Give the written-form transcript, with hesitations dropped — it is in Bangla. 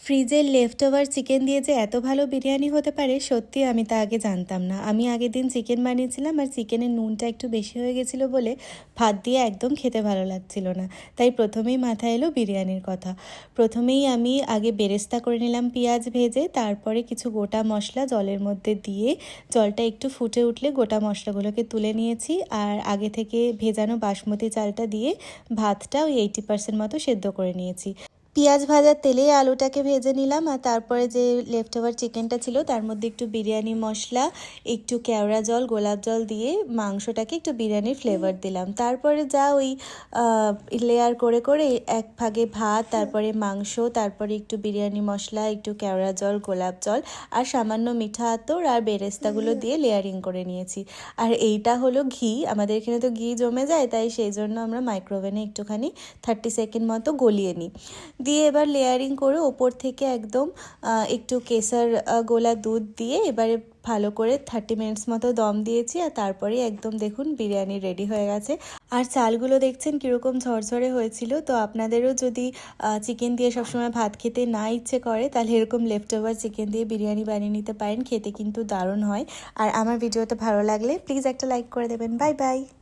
ফ্রিজের লেফট ওভার চিকেন দিয়ে যে এত ভালো বিরিয়ানি হতে পারে সত্যি আমি তা আগে জানতাম না। আমি আগের দিন চিকেন বানিয়েছিলাম আর চিকেনের নুনটা একটু বেশি হয়ে গেছিলো বলে ভাত দিয়ে একদম খেতে ভালো লাগছিল না। তাই প্রথমেই মাথায় এলো বিরিয়ানির কথা। প্রথমেই আমি আগে বেরেস্তা করে নিলাম পেঁয়াজ ভেজে, তারপরে কিছু গোটা মশলা জলের মধ্যে দিয়ে জলটা একটু ফুটে উঠলে গোটা মশলাগুলোকে তুলে নিয়েছি। আর আগে থেকে ভেজানো বাসমতি চালটা দিয়ে ভাতটা ওই 80% মতো সেদ্ধ করে নিয়েছি। পেঁয়াজ ভাজার তেলেই আলুটাকে ভেজে নিলাম আর তারপরে যে লেফট ওভার চিকেনটা ছিল তার মধ্যে একটু বিরিয়ানি মশলা, একটু কেওড়া জল, গোলাপ জল দিয়ে মাংসটাকে একটু বিরিয়ানির ফ্লেভার দিলাম। তারপরে যা ওই লেয়ার করে করে এক ভাগে ভাত, তারপরে মাংস, তারপরে একটু বিরিয়ানি মশলা, একটু কেওড়া জল, গোলাপ জল আর সামান্য মিঠা আতর আর বেরেস্তাগুলো দিয়ে লেয়ারিং করে নিয়েছি। আর এইটা হলো ঘি। আমাদের এখানে তো ঘি জমে যায়, তাই সেই জন্য আমরা মাইক্রোওভেনে একটুখানি 30 সেকেন্ড মতো গলিয়ে নিই। দিয়ে এবার লেয়ারিং করে ওপর থেকে একদম একটু কেসার গোলা দুধ দিয়ে এবারে ভালো করে 30 মিনিটস মতো দম দিয়েছি। আর তারপরে একদম দেখুন বিরিয়ানি রেডি হয়ে গেছে। আর চালগুলো দেখছেন কীরকম ঝরঝরে হয়েছিল। তো আপনাদেরও যদি চিকেন দিয়ে সবসময় ভাত খেতে না ইচ্ছে করে তাহলে এরকম লেফট ওভার চিকেন দিয়ে বিরিয়ানি বানিয়ে নিতে পারেন, খেতে কিন্তু দারুণ হয়। আর আমার ভিডিওটা ভালো লাগলে প্লিজ একটা লাইক করে দেবেন। Bye bye.